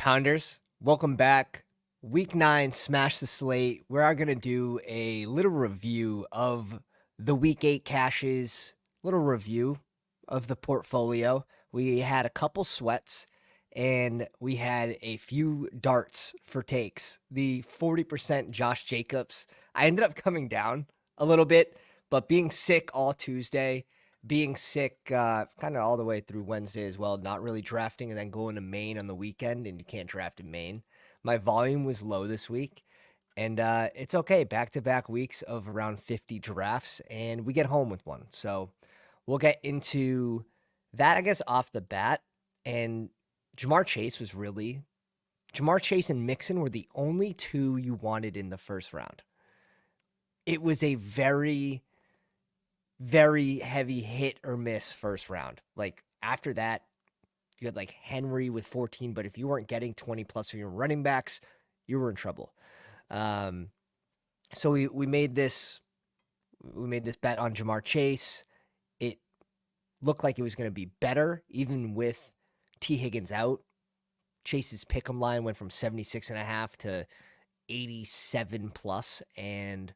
Pounders, welcome back. Week 9, Smash the Slate. We are going to do a little review of the Week 8 cashes, little review of the portfolio. We had a couple sweats, and we had a few darts for takes. The 40% Josh Jacobs, I ended up coming down a little bit, but being sick all Tuesday, being sick kind of all the way through Wednesday as well, not really drafting and then going to Maine on the weekend, and you can't draft in Maine. My volume was low this week, and it's okay. Back-to-back weeks of around 50 drafts, and we get home with one. So we'll get into that, I guess, off the bat. And Jamar Chase and Mixon were the only two you wanted in the first round. It was a very heavy hit or miss first round. Like after that, you had like Henry with 14, but if you weren't getting 20 plus from your running backs, you were in trouble. So we made this bet on Jamar Chase. It looked like it was going to be better even with T. Higgins out. Chase's pick'em line went from 76.5 to 87 plus, and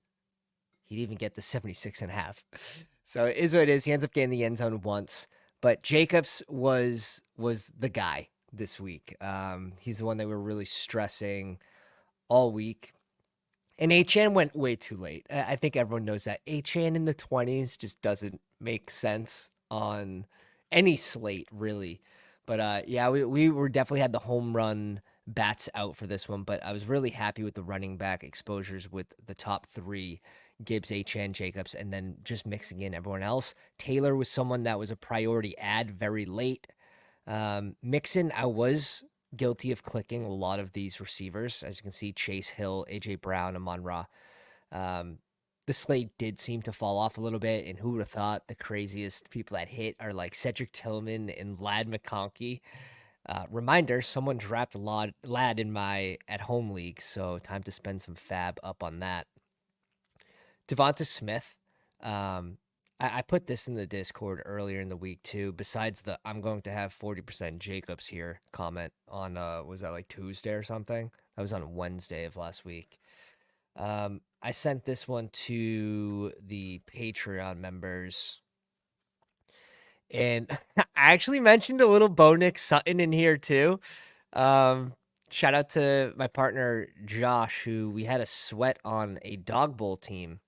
he didn't even get the 76.5. So it is what it is. He ends up getting the end zone once. But Jacobs was the guy this week. He's the one that we're really stressing all week. And Achane went way too late. I think everyone knows that. Achane in the 20s just doesn't make sense on any slate, really. But yeah, we were definitely had the home run bats out for this one. But I was really happy with the running back exposures with the top three. Gibbs, Achane, Jacobs, and then just mixing in everyone else. Taylor was someone that was a priority add very late. Mixon, I was guilty of clicking a lot of these receivers. As you can see, Chase, Hill, A.J. Brown, Amon-Ra. The slate did seem to fall off a little bit, and who would have thought the craziest people that hit are like Cedric Tillman and Lad McConkey. Reminder, someone drafted Lad in my at-home league, so time to spend some fab up on that. Devonta Smith, I put this in the Discord earlier in the week too. Besides the I'm going to have 40% Jacobs here comment on was that like Tuesday or something? That was on Wednesday of last week. I sent this one to the Patreon members, and I actually mentioned a little Bo Nick Sutton in here too. Shout out to my partner Josh, who we had a sweat on a dog bowl team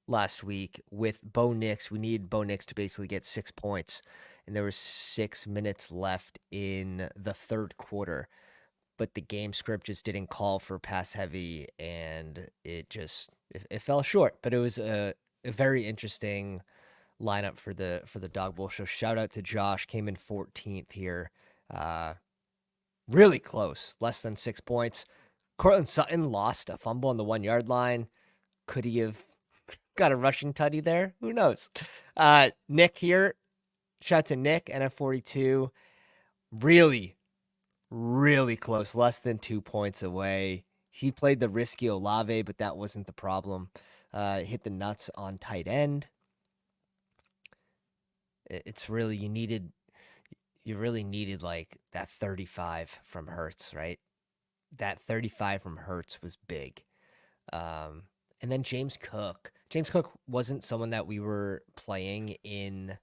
last week with Bo Nix. We needed Bo Nix to basically get 6 points, and there was 6 minutes left in the third quarter, but the game script just didn't call for pass heavy, and it fell short. But it was a very interesting lineup for the dog bowl. So shout out to Josh, came in 14th here. Really close, less than 6 points. Cortland Sutton lost a fumble on the 1 yard line. Could he have got a rushing tutty there? Who knows? Nick here. Shout out to Nick, NF42. Really close. Less than 2 points away. He played the risky Olave, but that wasn't the problem. Hit the nuts on tight end. It's really, you really needed like that 35 from Hurts, right? That 35 from Hurts was big. And then James Cook. James Cook wasn't someone that we were playing in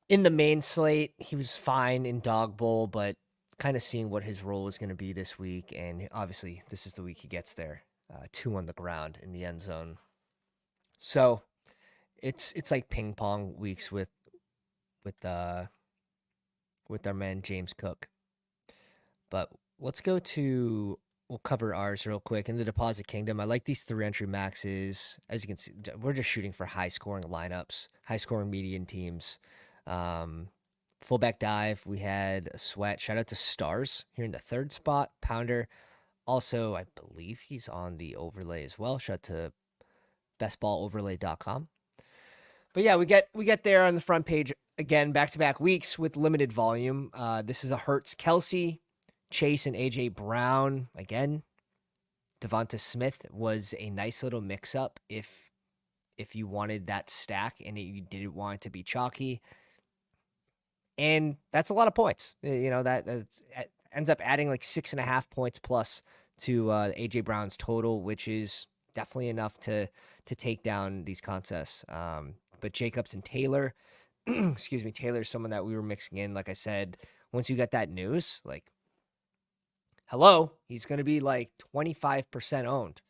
the main slate. He was fine in dog bowl, but kind of seeing what his role is going to be this week. And obviously, this is the week he gets there. 2 on the ground in the end zone. So it's like ping pong weeks with our man James Cook. But let's go to. We'll cover ours real quick. In the Deposit Kingdom, I like these 3 entry maxes. As you can see, we're just shooting for high-scoring lineups, high-scoring median teams. Fullback dive, we had a sweat. Shout out to Stars here in the 3rd spot. Pounder, also, I believe he's on the overlay as well. Shout out to bestballoverlay.com. But yeah, we get there on the front page again, back-to-back weeks with limited volume. This is a Hurts Kelsey. Chase and A.J. Brown, again. Devonta Smith was a nice little mix-up if you wanted that stack and you didn't want it to be chalky. And that's a lot of points. That ends up adding like 6.5 points plus to AJ Brown's total, which is definitely enough to take down these contests. But Jacobs and Taylor, excuse me, Taylor's someone that we were mixing in. Like I said, once you get that news, like, hello, he's going to be like 25% owned.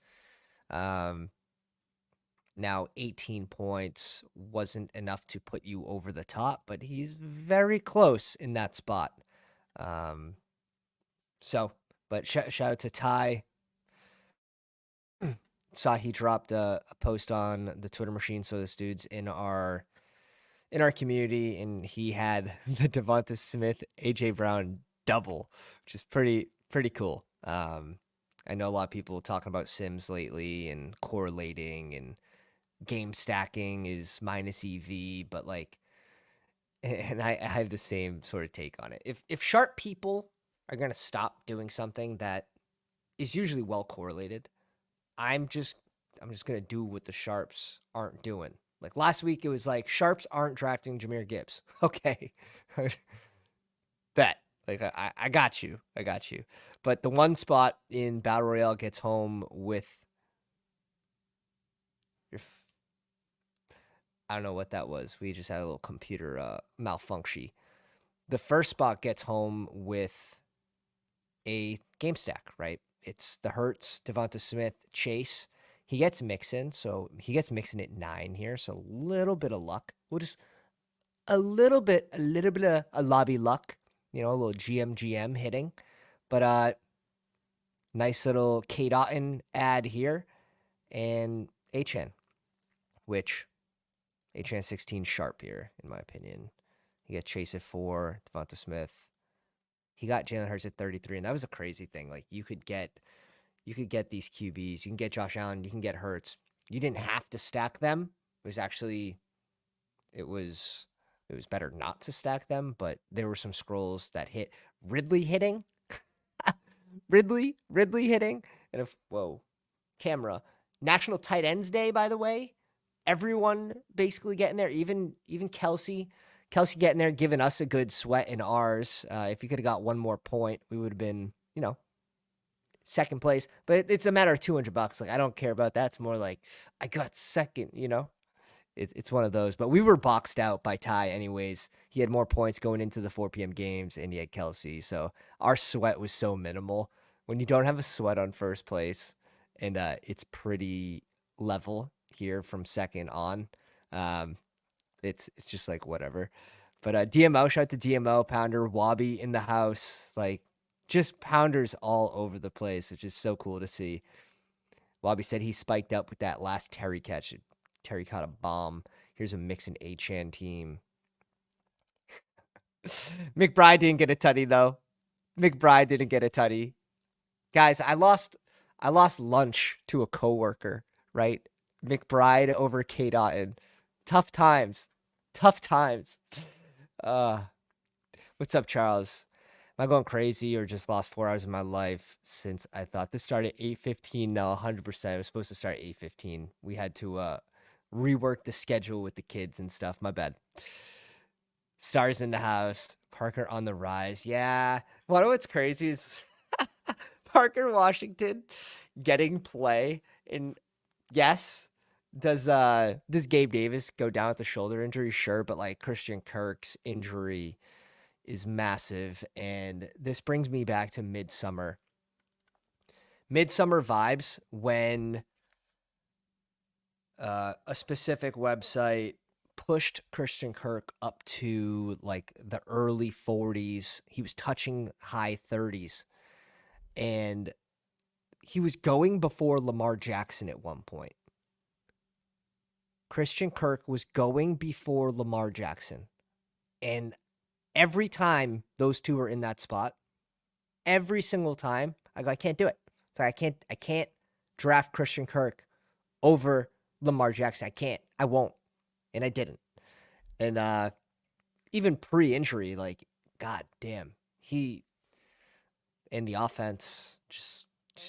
Now, 18 points wasn't enough to put you over the top, but he's very close in that spot. But shout out to Ty. Saw he dropped a post on the Twitter machine. So this dude's in our community, and he had the Devonta Smith, AJ Brown double, which is pretty cool. I know a lot of people talking about Sims lately and correlating and game stacking is minus EV, but like, and I have the same sort of take on it. If sharp people are gonna stop doing something that is usually well correlated, I'm just gonna do what the sharps aren't doing. Like last week, it was like sharps aren't drafting Jahmyr Gibbs. Okay, bet. Like I got you. But the one spot in Battle Royale gets home with I don't know what that was. We just had a little computer malfunction. The first spot gets home with a game stack, right? It's the Hurts, Devonta Smith, Chase. He gets Mixon, so he gets Mixon at 9 here. So a little bit of luck. We'll just a little bit of a lobby luck. A little GM hitting. But nice little K Dotton ad here, and HN, which HN 16 sharp here, in my opinion. He got Chase at 4, Devonta Smith. He got Jalen Hurts at 33, and that was a crazy thing. Like you could get these QBs. You can get Josh Allen. You can get Hurts. You didn't have to stack them. It was better not to stack them, but there were some scrolls that hit. Ridley hitting. Ridley hitting. And camera. National Tight Ends Day, by the way. Everyone basically getting there, even Kelsey getting there, giving us a good sweat in ours. If he could have got one more point, we would have been, second place. But it's a matter of $200. Like I don't care about that. It's more like I got second. It's one of those. But we were boxed out by Ty, anyways. He had more points going into the 4 p.m. games, and he had Kelsey. So our sweat was so minimal. When you don't have a sweat on first place, and it's pretty level here from second on, it's just like whatever. But DMO, shout out to DMO, Pounder, Wobby in the house, like just pounders all over the place, which is so cool to see. Wobby said he spiked up with that last Terry catch. Terry caught a bomb. Here's a Mixon Achan team. McBride didn't get a tutty though. McBride didn't get a tutty. Guys, I lost lunch to a coworker, right? McBride over K Dotton. Tough times. What's up, Charles? Am I going crazy or just lost 4 hours of my life since I thought this started at 8:15? No, 100%. It was supposed to start at 8:15. We had to rework the schedule with the kids and stuff. My bad. Stars in the house. Parker on the rise. Yeah. What's crazy is Parker Washington getting play. And yes, does Gabe Davis go down with a shoulder injury? Sure, but like Christian Kirk's injury is massive, and this brings me back to midsummer vibes when a specific website pushed Christian Kirk up to like the early 40s. He was touching high 30s, and he was going before Lamar Jackson at one point. Christian Kirk was going before Lamar Jackson, and every time those two are in that spot, every single time, I go, I can't do it. So I can't draft Christian Kirk over Lamar Jackson. I won't. And I didn't. And even pre-injury, like, god damn, he and the offense just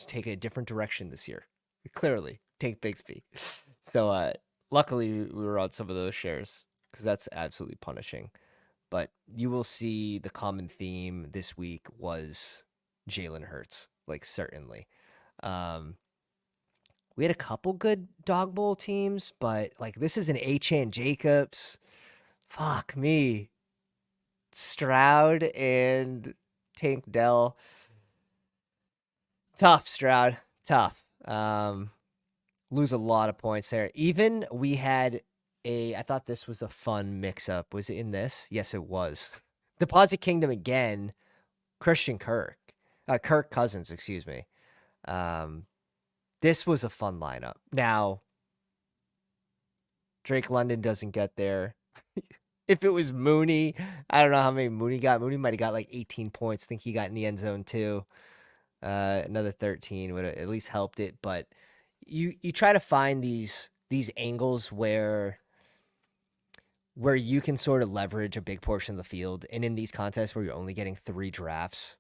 take a different direction this year. Clearly, take Bigsby. So luckily we were on some of those shares because that's absolutely punishing. but you will see the common theme this week was Jalen Hurts, like certainly. Um, we had a couple good dog bowl teams, but like this is an Achan Jacobs. Fuck me. Stroud and Tank Dell. Tough, Stroud. Tough. Lose a lot of points there. Even we had I thought this was a fun mix-up. Was it in this? Yes, it was. Deposit Kingdom again. Christian Kirk. Kirk Cousins, excuse me. This was a fun lineup. Now, Drake London doesn't get there. If it was Mooney, I don't know how many Mooney got. Mooney might have got like 18 points. I think he got in the end zone too. Another 13 would have at least helped it. But you try to find these angles where you can sort of leverage a big portion of the field. And in these contests where you're only getting 3 drafts,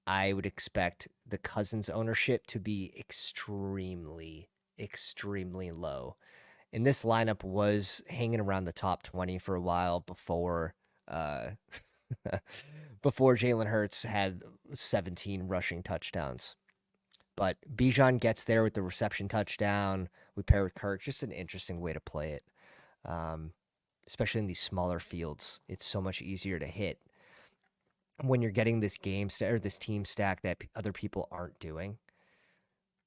I would expect the Cousins ownership to be extremely, extremely low. And this lineup was hanging around the top 20 for a while before before Jalen Hurts had 17 rushing touchdowns. But Bijan gets there with the reception touchdown. We pair with Kirk. Just an interesting way to play it, especially in these smaller fields. It's so much easier to hit when you're getting this or this team stack that other people aren't doing.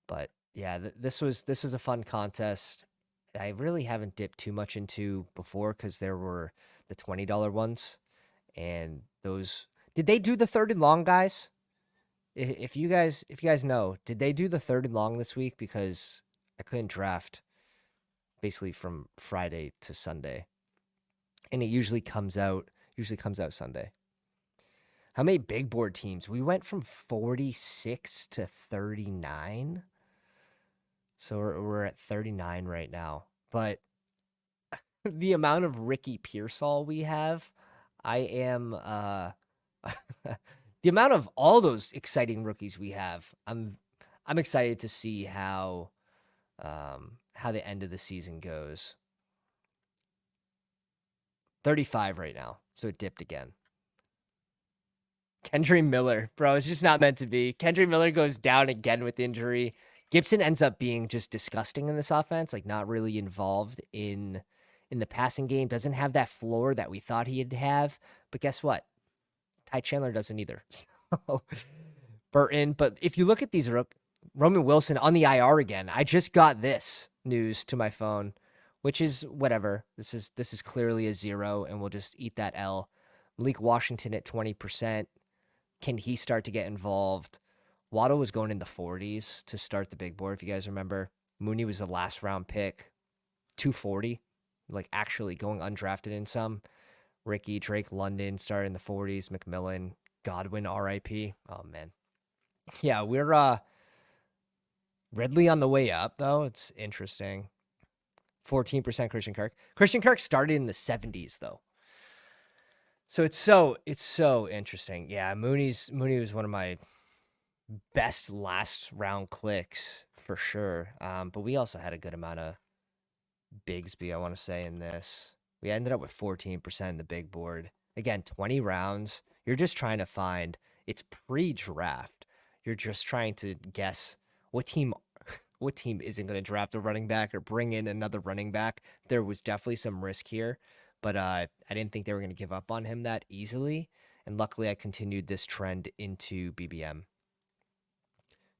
But yeah, this was a fun contest. I really haven't dipped too much into before because there were the $20 ones, and those. Did they do the 3rd and long, guys? If you guys know, did they do the 3rd and long this week? Because I couldn't draft basically from Friday to Sunday, and it usually comes out Sunday. How many big board teams? We went from 46 to 39. So we're at 39 right now. But the amount of Ricky Pearsall we have, I am the amount of all those exciting rookies we have. I'm excited to see how the end of the season goes. 35 right now. So it dipped again. Kendry Miller, bro, it's just not meant to be. Kendry Miller goes down again with injury. Gibson ends up being just disgusting in this offense, like not really involved in the passing game, doesn't have that floor that we thought he'd have. But guess what? Ty Chandler doesn't either. So, Burton. But if you look at these, Roman Wilson on the IR again, I just got this news to my phone, which is whatever. This is clearly a 0, and we'll just eat that L. Malik Washington at 20%. Can he start to get involved? Waddle was going in the 40s to start the big board, if you guys remember. Mooney was the last round pick, 240, like actually going undrafted in some. Ricky, Drake London started in the 40s. McMillan, Godwin, RIP. Oh, man. Yeah, we're Ridley on the way up, though. It's interesting. 14% Christian Kirk. Christian Kirk started in the 70s, though. So it's so interesting. Yeah, Mooney was one of my best last round clicks for sure. But we also had a good amount of Bigsby, I want to say, in this. We ended up with 14% in the big board. Again, 20 rounds. You're just trying to find, it's pre-draft. You're just trying to guess what team isn't going to draft a running back or bring in another running back. There was definitely some risk here, but I didn't think they were going to give up on him that easily. And luckily, I continued this trend into BBM.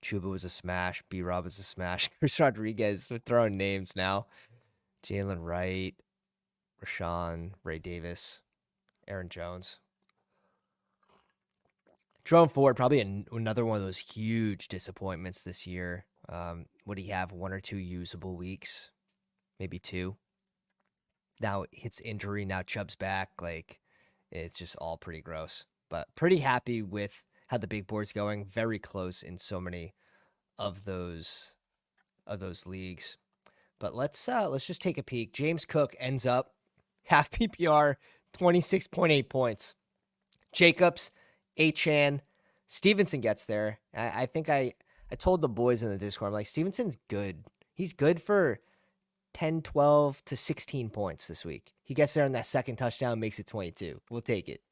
Chuba was a smash. B-Rob was a smash. Chris Rodriguez, we're throwing names now. Jalen Wright, Rashawn, Ray Davis, Aaron Jones. Jerome Ford, probably another one of those huge disappointments this year. Would he have 1 or 2 usable weeks? Maybe 2. Now hits injury. Now Chubb's back. Like, it's just all pretty gross. But pretty happy with how the big board's going. Very close in so many of those leagues. But let's just take a peek. James Cook ends up half PPR, 26.8 points. Jacobs, Achan, Stevenson gets there. I think I told the boys in the Discord, I'm like, Stevenson's good. He's good for 10, 12 to 16 points this week. He gets there on that second touchdown, makes it 22. We'll take it.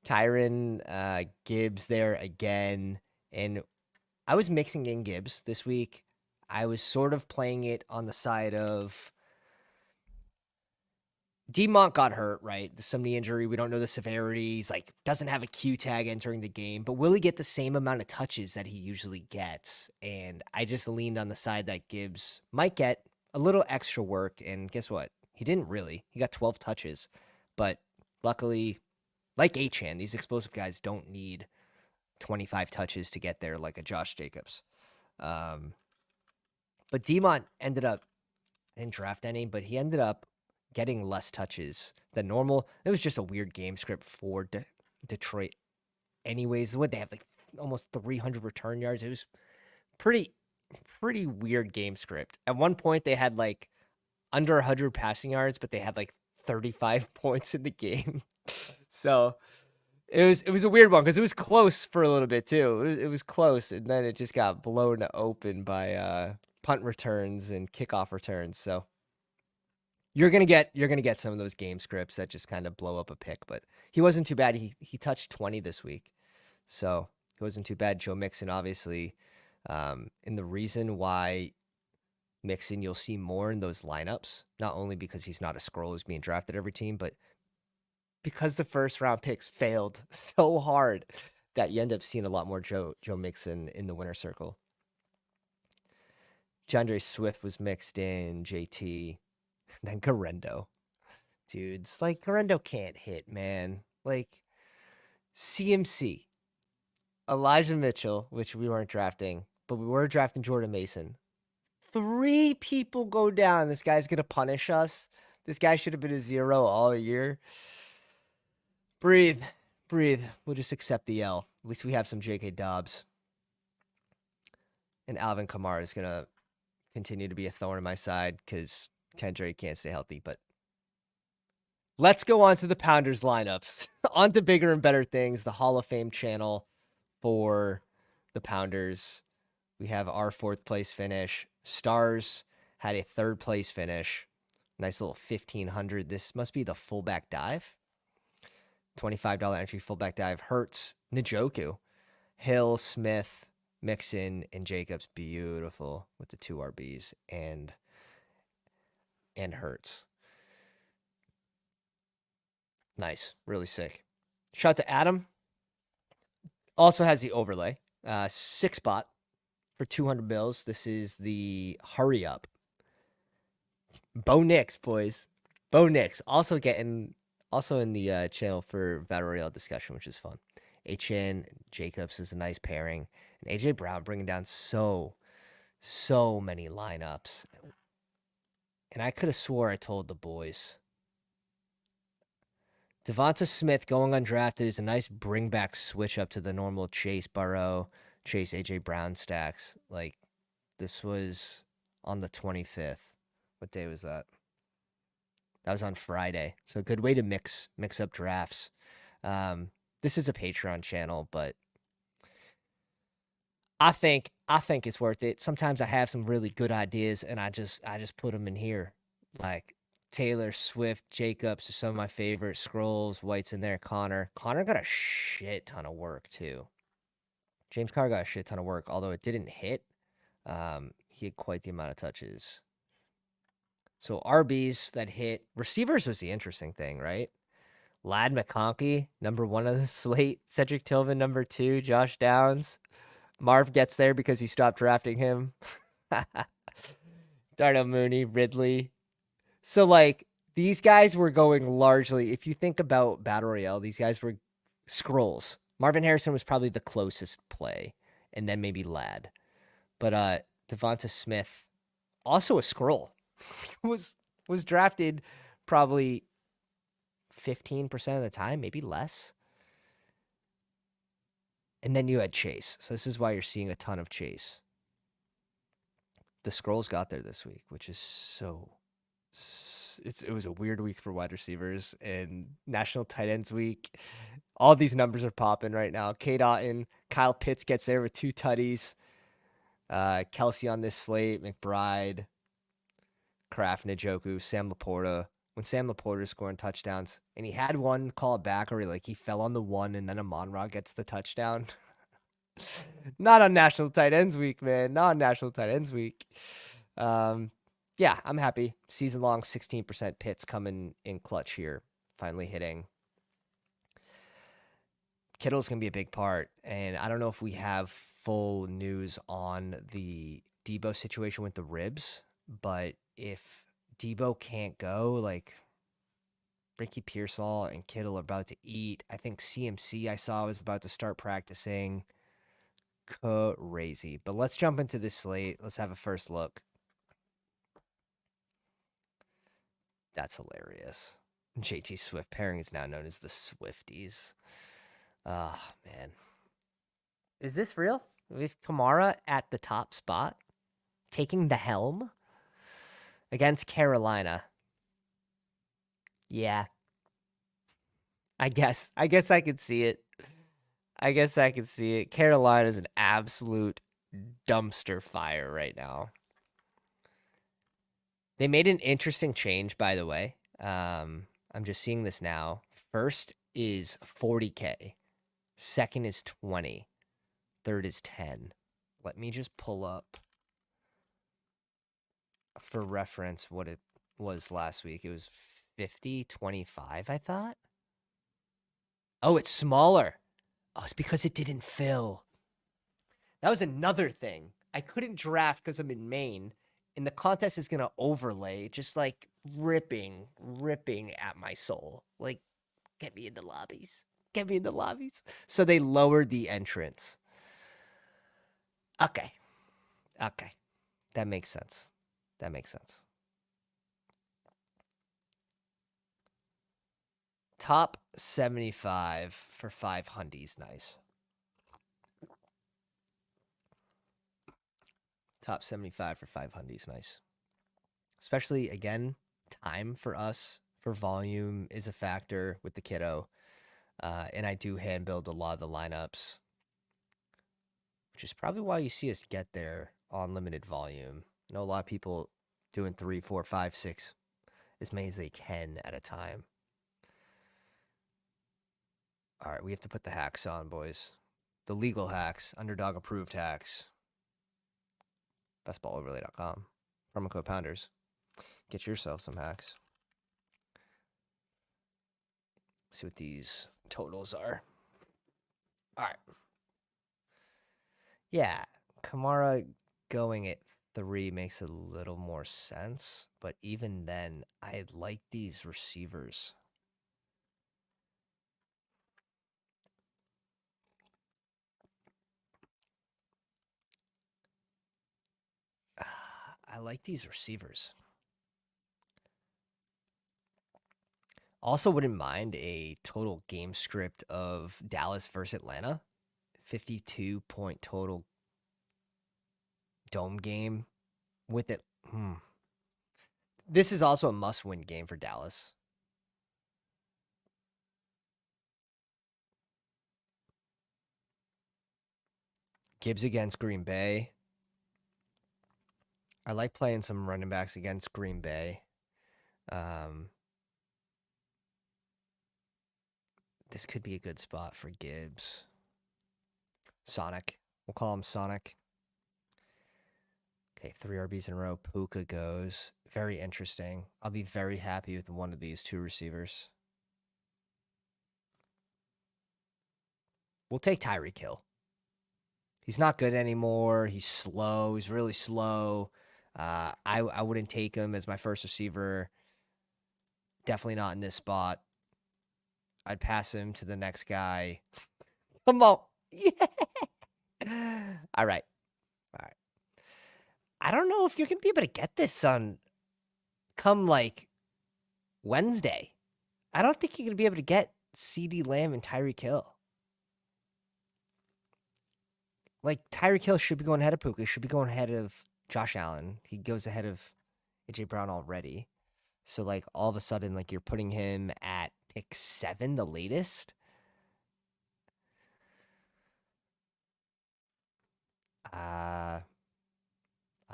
Kyron Gibbs there again. And I was mixing in Gibbs this week. I was sort of playing it on the side of Demont got hurt, right? Some knee injury. We don't know the severity. He's like, doesn't have a Q tag entering the game, but will he get the same amount of touches that he usually gets? And I just leaned on the side that Gibbs might get a little extra work. And guess what? He didn't really. He got 12 touches. But luckily, like Achane, these explosive guys don't need 25 touches to get there like a Josh Jacobs. But Demont ended up, I didn't draft any, but he ended up getting less touches than normal. It was just a weird game script for Detroit. Anyways, what they have like almost 300 return yards. It was pretty weird game script. At one point, they had like under 100 passing yards, but they had like 35 points in the game. So it was a weird one because it was close for a little bit too. It was close, and then it just got blown open by punt returns and kickoff returns. So you're gonna get some of those game scripts that just kind of blow up a pick, but he wasn't too bad. He touched 20 this week, so he wasn't too bad. Joe Mixon, obviously, and the reason why Mixon you'll see more in those lineups, not only because he's not a scroll who's being drafted every team, but because the first round picks failed so hard that you end up seeing a lot more Joe Mixon in the winner circle. DeAndre Swift was mixed in, JT. And then Garendo. Dudes, like, Garendo can't hit, man. Like, CMC. Elijah Mitchell, which we weren't drafting, but we were drafting Jordan Mason. 3 people go down. This guy's going to punish us. This guy should have been a 0 all year. Breathe. We'll just accept the L. At least we have some J.K. Dobbs. And Alvin Kamara is going to continue to be a thorn in my side because Kendrick can't stay healthy, but let's go on to the Pounders lineups. On to bigger and better things. The Hall of Fame channel for the Pounders. We have our 4th place finish. Stars had a 3rd place finish. Nice little 1,500. This must be the fullback dive. $25 entry fullback dive. Hurts, Njoku, Hill, Smith, Mixon, and Jacobs. Beautiful with the 2 RBs and Hurts. Nice. Really sick. Shout out to Adam. Also has the overlay. 6 spot for 200 bills. This is the hurry up. Bo Nix, boys. Bo Nix. Also in the channel for Battle Royale discussion, which is fun. HN Jacobs is a nice pairing. And AJ Brown bringing down so many lineups. And I could have swore I told the boys. Devonta Smith going undrafted is a nice bring back switch up to the normal Chase Burrow, Chase AJ Brown stacks. Like, this was on the 25th. What day was that? That was on Friday. So a good way to mix up drafts. This is a Patreon channel, but I think it's worth it. Sometimes I have some really good ideas, and I just put them in here. Like Taylor, Swift, Jacobs are some of my favorite. Scrolls, White's in there. Connor got a shit ton of work too. James Carr got a shit ton of work, although it didn't hit. He had quite the amount of touches. So RBs that hit. Receivers was the interesting thing, right? Lad McConkey, number 1 on the slate. Cedric Tillman, number 2. Josh Downs. Marv gets there because he stopped drafting him. Darnell Mooney, Ridley. So, like, these guys were going largely, if you think about Battle Royale, these guys were scrolls. Marvin Harrison was probably the closest play, and then maybe Lad. But Devonta Smith, also a scroll, was drafted probably 15% of the time, maybe less. And then you had Chase. So this is why you're seeing a ton of Chase. The Scrolls got there this week, which is it was a weird week for wide receivers and National Tight Ends week. All these numbers are popping right now. Kate Otten, Kyle Pitts gets there with 2 tutties. Kelsey on this slate, McBride. Kraft, Njoku, Sam Laporta. When Sam Laporta is scoring touchdowns, and he had one call it back, or he fell on the one, and then Amon-Ra gets the touchdown. Not on National Tight Ends Week, man. Not on National Tight Ends Week. Yeah, I'm happy. Season long 16% pits coming in clutch here, finally hitting. Kittle's going to be a big part, and I don't know if we have full news on the Debo situation with the ribs, but if Debo can't go, Ricky Pearsall and Kittle are about to eat. I think CMC I saw was about to start practicing. Crazy. But let's jump into this slate. Let's have a first look. That's hilarious. JT Swift pairing is now known as the Swifties. Oh, man. Is this real? With Kamara at the top spot, taking the helm against Carolina. Yeah. I guess I could see it. Carolina's an absolute dumpster fire right now. They made an interesting change, by the way. I'm just seeing this now. First is 40K. Second is 20. Third is 10. Let me just pull up for reference what it was last week. It was 50-25, I thought. Oh, it's smaller. Oh, it's because it didn't fill. That was another thing. I couldn't draft because I'm in Maine, and the contest is going to overlay, just ripping at my soul. Get me in the lobbies. So they lowered the entrance. Okay. That makes sense. Top 75 for 5 hundies. Nice. Top 75 for 5 hundies. Nice. Especially, again, time for us for volume is a factor with the kiddo. And I do hand build a lot of the lineups, which is probably why you see us get there on limited volume. I know a lot of people doing 3, 4, 5, 6, as many as they can at a time. All right, we have to put the hacks on, boys. The legal hacks, Underdog approved hacks. Bestballoverlay.com. Promo code Pounders. Get yourself some hacks. See what these totals are. All right. Yeah, Kamara going at 3 makes a little more sense, but even then, I like these receivers. I like these receivers. Also wouldn't mind a total game script of Dallas versus Atlanta. 52-point total dome game with it. This is also a must-win game for Dallas. Gibbs against Green Bay. I like playing some running backs against Green Bay. This could be a good spot for Gibbs. Sonic. We'll call him Sonic. Okay, 3 RBs in a row. Puka goes. Very interesting. I'll be very happy with one of these 2 receivers. We'll take Tyreek Hill. He's not good anymore. He's slow. He's really slow. I wouldn't take him as my first receiver. Definitely not in this spot. I'd pass him to the next guy. Come on. Yeah. All right. I don't know if you're going to be able to get this on come Wednesday. I don't think you're going to be able to get CeeDee Lamb and Tyreek Hill. Tyreek Hill should be going ahead of Puka. He should be going ahead of Josh Allen. He goes ahead of AJ Brown already. So, all of a sudden, you're putting him at pick 7, the latest. I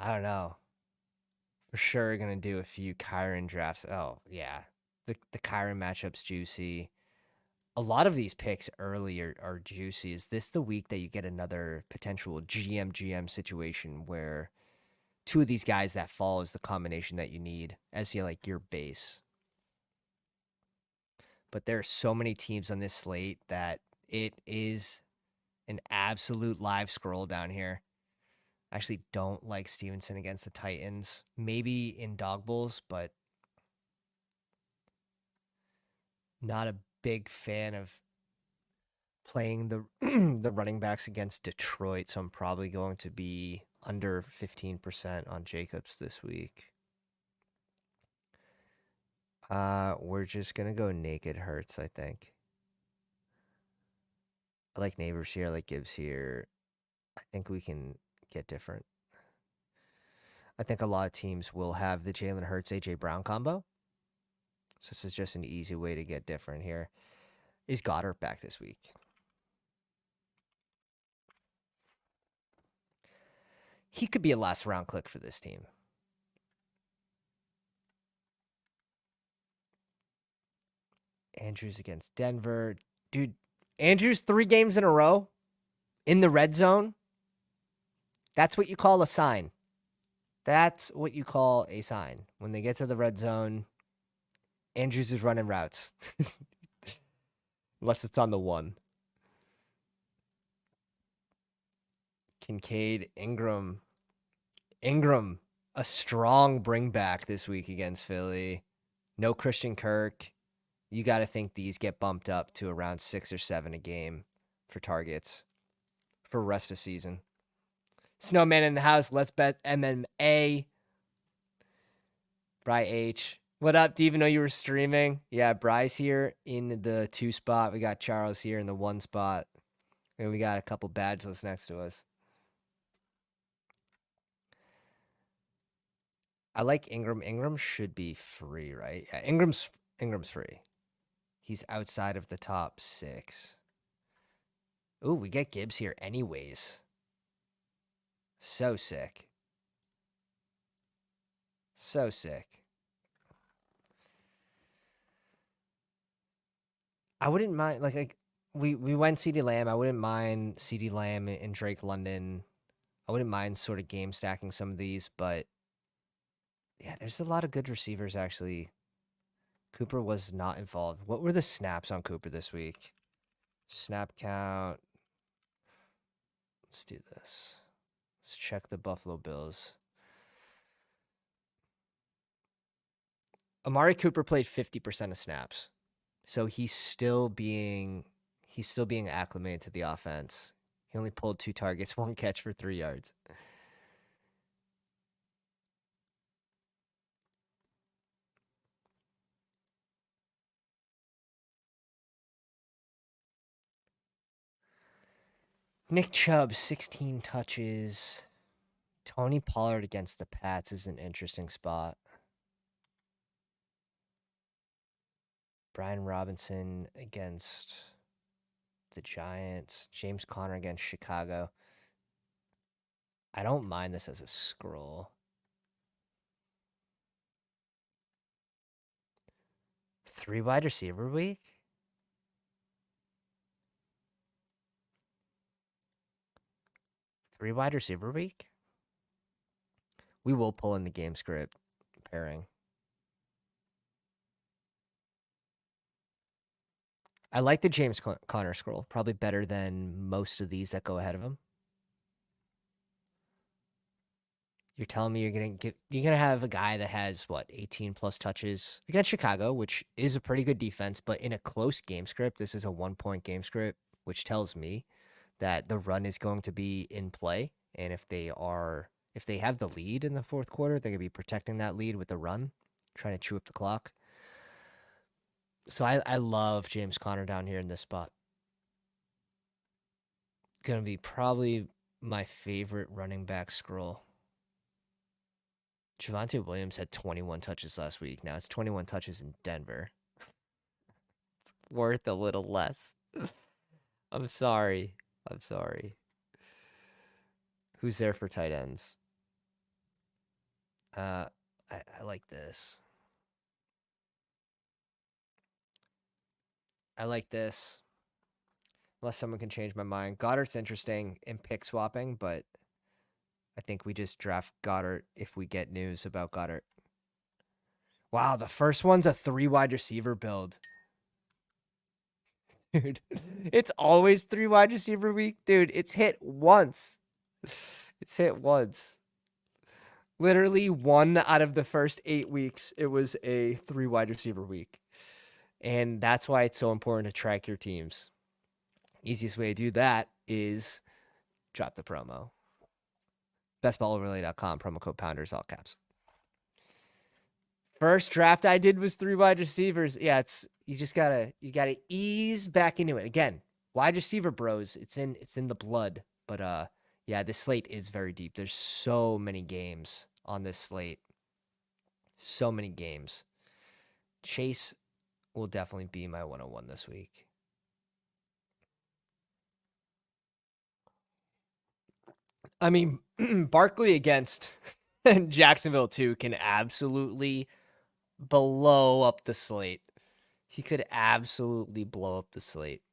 don't know. For sure gonna do a few Kyron drafts. Oh, yeah. The Kyron matchup's juicy. A lot of these picks early are juicy. Is this the week that you get another potential GM situation where two of these guys that fall is the combination that you need as your base? But there are so many teams on this slate that it is an absolute live scroll down here. I actually don't like Stevenson against the Titans. Maybe in dog bowls, but not a big fan of playing the the running backs against Detroit, so I'm probably going to be under 15% on Jacobs this week. We're just gonna go naked Hurts, I think. I like Neighbors here, I like Gibbs here. I think we can get different. I think a lot of teams will have the Jalen Hurts AJ Brown combo. So this is just an easy way to get different here. Is Goddard back this week? He could be a last round click for this team. Andrews against Denver. Dude, Andrews 3 games in a row in the red zone. That's what you call a sign. That's what you call a sign. When they get to the red zone, Andrews is running routes. Unless it's on the 1. Kincaid, Ingram. Ingram, a strong bring back this week against Philly. No Christian Kirk. You got to think these get bumped up to around 6 or 7 a game for targets for rest of season. Snowman in the house. Let's bet MMA. Bry H. What up? Do you even know you were streaming? Yeah, Bry's here in the 2 spot. We got Charles here in the 1 spot. And we got a couple badgeless next to us. I like Ingram. Ingram should be free, right? Yeah, Ingram's free. He's outside of the top 6. Ooh, we get Gibbs here anyways. So sick. So sick. I wouldn't mind, like we went CeeDee Lamb. I wouldn't mind CeeDee Lamb and Drake London. I wouldn't mind sort of game stacking some of these, but yeah, there's a lot of good receivers actually. Cooper was not involved. What were the snaps on Cooper this week? Snap count. Let's do this. Let's check the Buffalo Bills. Amari Cooper played 50% of snaps. So he's still being acclimated to the offense. He only pulled 2 targets, 1 catch for 3 yards. Nick Chubb, 16 touches. Tony Pollard against the Pats is an interesting spot. Brian Robinson against the Giants. James Conner against Chicago. I don't mind this as a scroll. 3 wide receiver week? Three wide receiver week? We will pull in the game script pairing. I like the James Conner scroll. Probably better than most of these that go ahead of him. You're telling me you're gonna have a guy that has 18 plus touches against Chicago, which is a pretty good defense, but in a close game script, this is a 1-point game script, which tells me that the run is going to be in play. And if they have the lead in the 4th quarter, they're gonna be protecting that lead with the run, trying to chew up the clock. So I love James Conner down here in this spot. Gonna be probably my favorite running back scroll. Javonte Williams had 21 touches last week. Now it's 21 touches in Denver. It's worth a little less. I'm sorry. Who's there for tight ends? I I like this. I like this. Unless someone can change my mind. Goddard's interesting in pick swapping, but I think we just draft Goddard if we get news about Goddard. Wow, the first one's a 3 wide receiver build. Dude, it's always 3 wide receiver week. Dude, it's hit once. It's hit once. Literally 1 out of the first 8 weeks, it was a 3 wide receiver week. And that's why it's so important to track your teams. Easiest way to do that is drop the promo. Bestballoverlay.com, promo code Pounders, all caps. First draft I did was 3 wide receivers. Yeah, it's you gotta ease back into it. Again, wide receiver bros, it's in the blood. But yeah, this slate is very deep. There's so many games on this slate. So many games. Chase will definitely be my 101 this week. I mean, Barkley against Jacksonville too can absolutely blow up the slate. He could absolutely blow up the slate.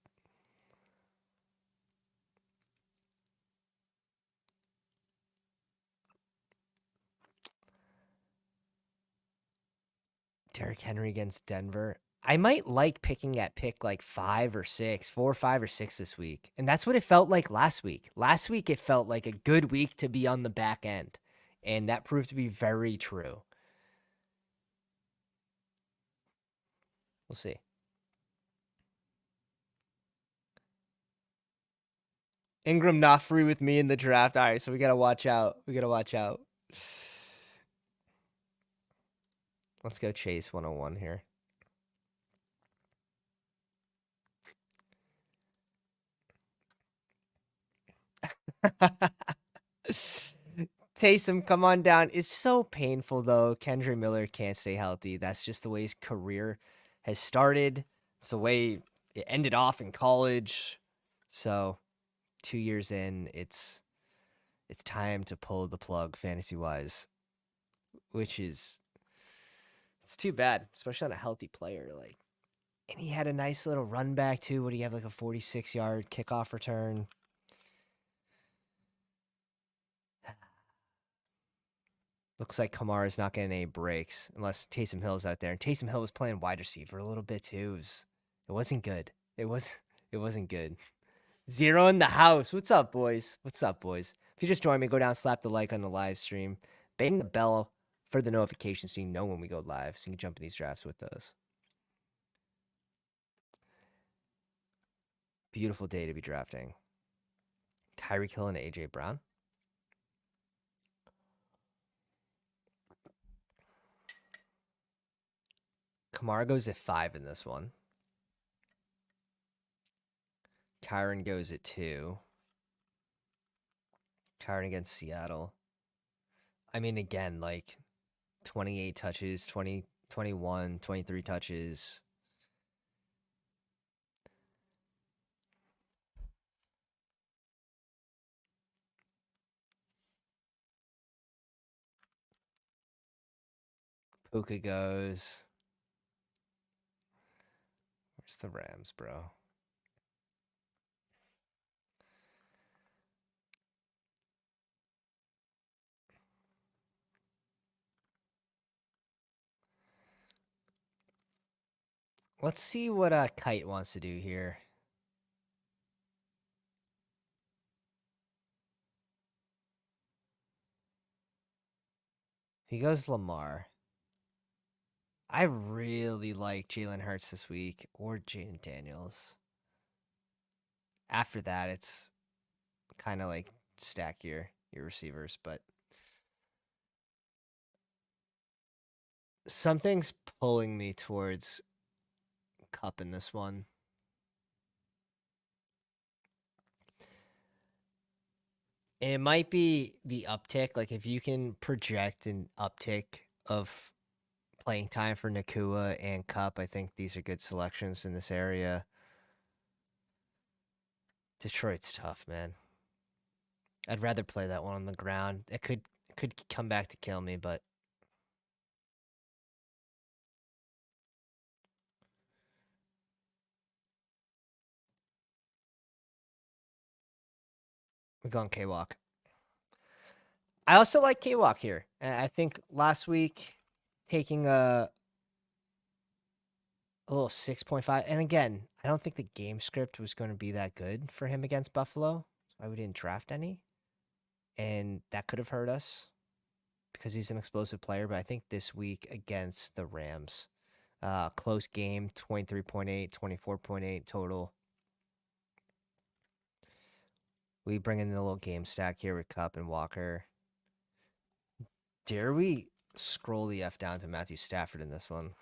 Derrick Henry against Denver. I might like picking at pick like 5 or 6, 4, 5, or 6 this week. And that's what it felt like last week. Last week, it felt like a good week to be on the back end. And that proved to be very true. We'll see. Ingram not free with me in the draft. All right, so we got to watch out. Let's go Chase 101 here. Taysom, come on down. It's so painful, though. Kendra Miller can't stay healthy. That's just the way his career has started. It's the way it ended off in college. So 2 years in, it's time to pull the plug fantasy-wise, which is it's too bad, especially on a healthy player. And he had a nice little run back, too. What do you have, like a 46-yard kickoff return? Looks like Kamara's not getting any breaks unless Taysom Hill's out there. And Taysom Hill was playing wide receiver a little bit too. It wasn't good. It wasn't good. Zero in the house. What's up, boys? If you just joined me, go down, slap the like on the live stream, bang the bell for the notifications so you know when we go live, so you can jump in these drafts with us. Beautiful day to be drafting. Tyreek Hill and AJ Brown. Kamara goes at 5 in this one. Kyron goes at 2. Kyron against Seattle. I mean, again, 28 touches, 20, 21, 23 touches. Puka goes. Where's the Rams, bro? Let's see what Kite wants to do here. He goes Lamar. I really like Jalen Hurts this week or Jaden Daniels. After that, it's kind of like stack your receivers, but something's pulling me towards Cup in this one. And it might be the uptick. Like if you can project an uptick of playing time for Nakua and Cup, I think these are good selections in this area. Detroit's tough, man. I'd rather play that one on the ground. It could come back to kill me, but We're going K-Walk. I also like K-Walk here. I think last week taking a little 6.5. And again, I don't think the game script was going to be that good for him against Buffalo. That's why we didn't draft any. And that could have hurt us because he's an explosive player. But I think this week against the Rams, close game, 23.8, 24.8 total. We bring in the little game stack here with Cup and Walker. Dare we scroll the F down to Matthew Stafford in this one?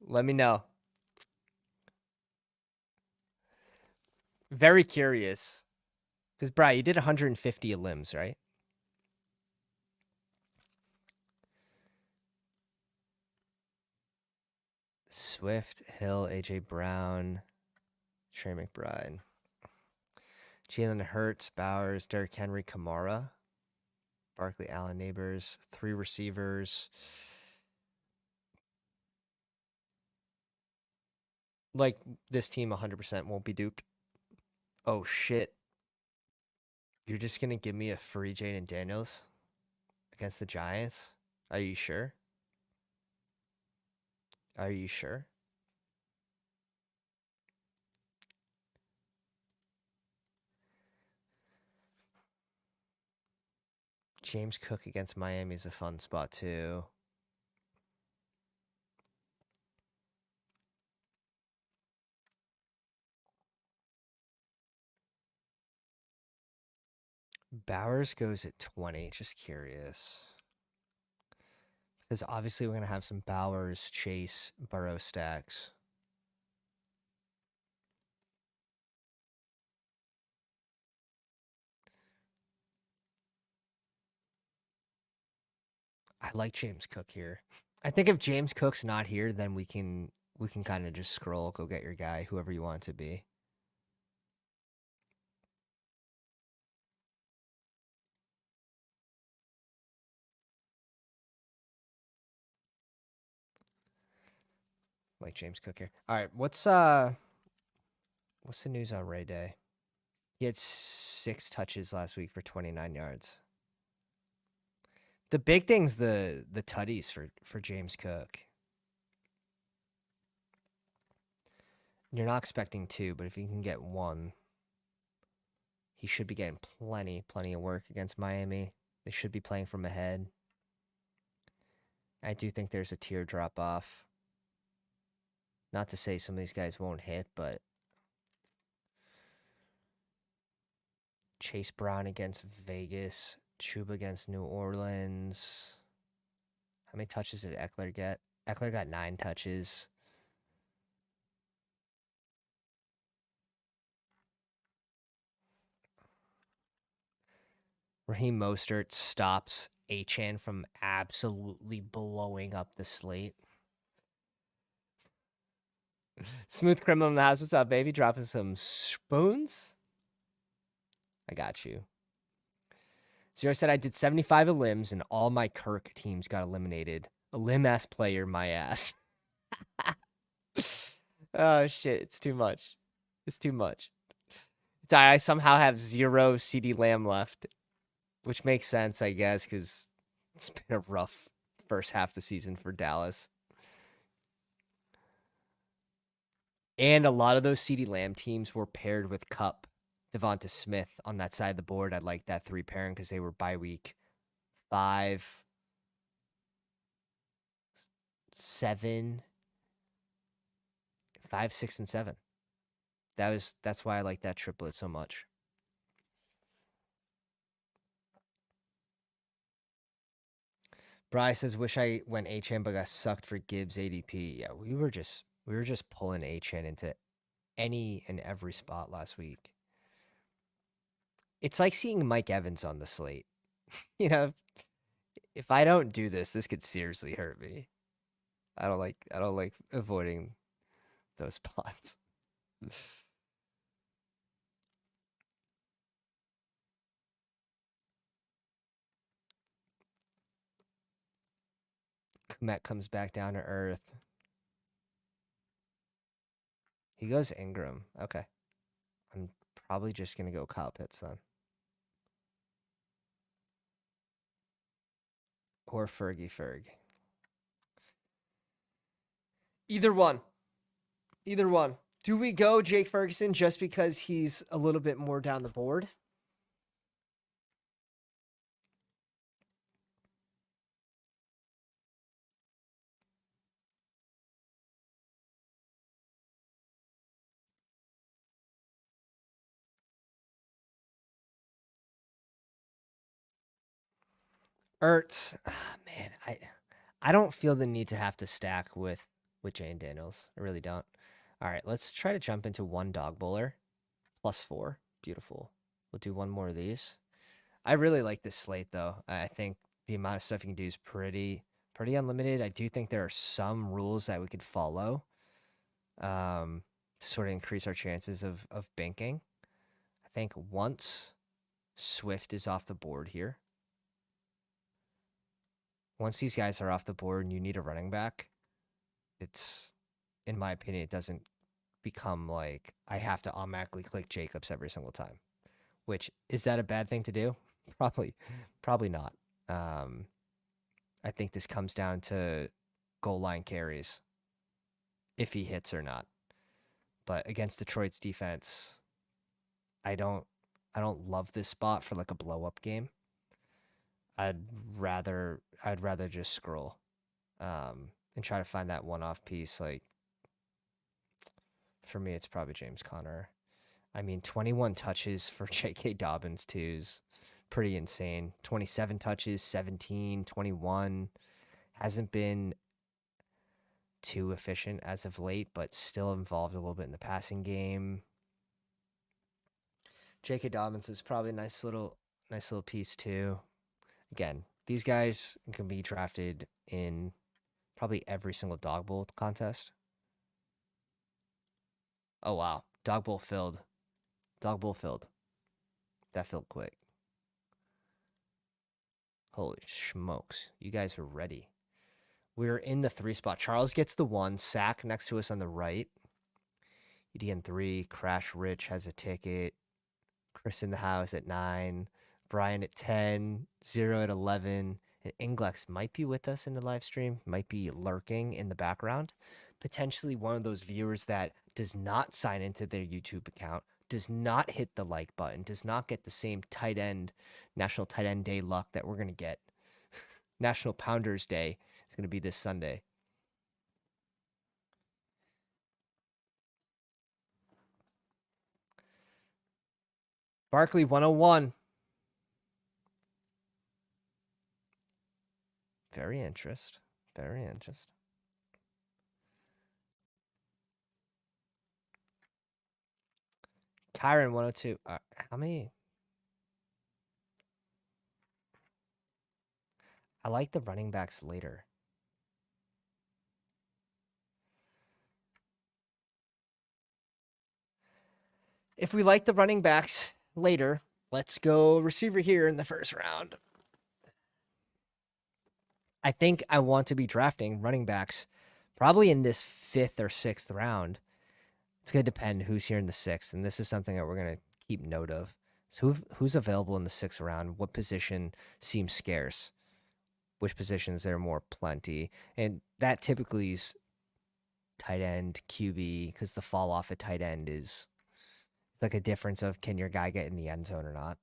Let me know. Very curious. Because, Bri, you did 150 limbs, right? Swift, Hill, A.J. Brown, Trey McBride. Jalen Hurts, Bowers, Derrick Henry, Kamara, Barkley, Allen, Neighbors, 3 receivers. Like, this team 100% won't be duped. Oh, shit. You're just going to give me a free Jaden Daniels against the Giants? Are you sure? Are you sure? James Cook against Miami is a fun spot, too. Bowers goes at 20. Just curious. Because obviously we're going to have some Bowers, Chase, Burrow stacks. I like James Cook here. I think if James Cook's not here, then we can kind of just scroll, go get your guy, whoever you want it to be. Like James Cook here. All right, what's the news on Ray Day? He had 6 touches last week for 29 yards. The big thing's the tutties for James Cook. You're not expecting 2, but if he can get 1, he should be getting plenty of work against Miami. They should be playing from ahead. I do think there's a tier drop off. Not to say some of these guys won't hit, but Chase Brown against Vegas, Chuba against New Orleans. How many touches did Eckler get? Eckler got 9 touches. Raheem Mostert stops Achane from absolutely blowing up the slate. Smooth Criminal in the house. What's up, baby? Dropping some spoons? I got you. Zero said I did 75 of limbs and all my Kirk teams got eliminated. A limb-ass player, my ass. Oh, shit. It's too much. It's too much. I somehow have 0 CD Lamb left, which makes sense, I guess, because it's been a rough first half of the season for Dallas. And a lot of those CD Lamb teams were paired with Cup, Devonta Smith on that side of the board. I like that 3 pairing because they were bye week 5, 7, 5, 6, and 7. That's why I like that triplet so much. Bryce says, "Wish I went HN, but got sucked for Gibbs ADP." Yeah, we were just pulling HN into any and every spot last week. It's like seeing Mike Evans on the slate. You know, If I don't do this, this could seriously hurt me. I don't like avoiding those spots. Komet comes back down to earth. He goes Ingram. Okay. I'm probably just gonna go Kyle Pitts then. Or Fergie Ferg. Either one. Either one. Do we go Jake Ferguson just because he's a little bit more down the board? Ertz, man, I don't feel the need to have to stack with Jane Daniels. I really don't. All right, let's try to jump into one dog bowler. +4. Beautiful. We'll do one more of these. I really like this slate though. I think the amount of stuff you can do is pretty unlimited. I do think there are some rules that we could follow to sort of increase our chances of banking. I think once Swift is off the board here, once these guys are off the board and you need a running back, it's, in my opinion, it doesn't become like I have to automatically click Jacobs every single time. Which, is that a bad thing to do? Probably not. I think this comes down to goal line carries, if he hits or not. But against Detroit's defense, I don't love this spot for like a blow up game. I'd rather just scroll and try to find that one off piece. Like, for me, it's probably James Conner. I mean, 21 touches for J.K. Dobbins too is pretty insane. 27 touches, 17, 21. Hasn't been too efficient as of late, but still involved a little bit in the passing game. J.K. Dobbins is probably a nice little piece too. Again, these guys can be drafted in probably every single dog bowl contest. Oh wow, dog bowl filled. Dog bowl filled. That filled quick. Holy smokes. You guys are ready. We're in the 3 spot. Charles gets the 1. Sack next to us on the right. EDN 3. Crash Rich has a ticket. Chris in the house at 9. Brian at 10. 0 at 11. And Inglex might be with us in the live stream. Might be lurking in the background. Potentially one of those viewers that does not sign into their YouTube account, does not hit the like button, does not get the same tight end, National Tight End Day luck that we're going to get. National Pounders Day is going to be this Sunday. Barkley 101. Very interesting. Very interesting. Kyron 102. How many? I like the running backs later. If we like the running backs later, let's go receiver here in the first round. I think I want to be drafting running backs probably in this 5th or 6th round. It's going to depend who's here in the 6th, and this is something that we're going to keep note of. So who's available in the 6th round? What position seems scarce? Which positions there are more plenty? And that typically is tight end, QB, because the fall off at tight end is, it's like a difference of can your guy get in the end zone or not.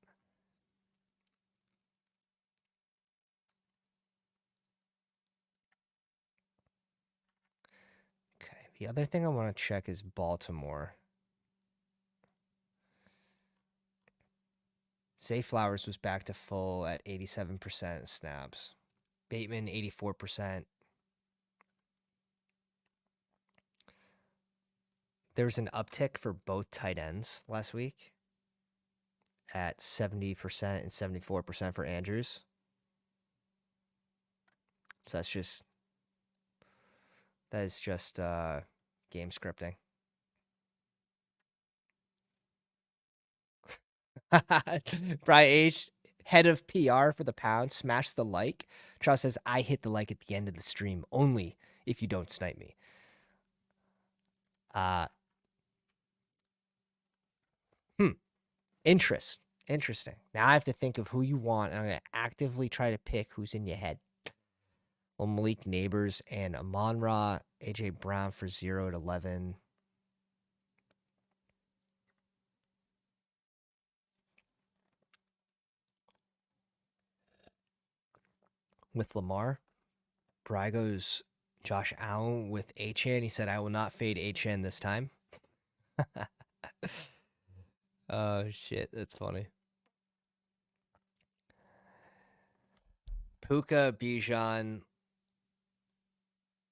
Okay, the other thing I want to check is Baltimore. Zay Flowers was back to full at 87% snaps. Bateman, 84%. There was an uptick for both tight ends last week at 70% and 74% for Andrews. So that is just game scripting. Brian H, head of PR for the Pound, smash the like. Charles says, I hit the like at the end of the stream only if you don't snipe me. Interesting. Now I have to think of who you want, and I'm going to actively try to pick who's in your head. Well, Malik Neighbors and Amon Ra, AJ Brown for 0 at 11. With Lamar. Brygo's Josh Allen with HN. He said, I will not fade HN this time. Oh, shit. That's funny. Puka, Bijan.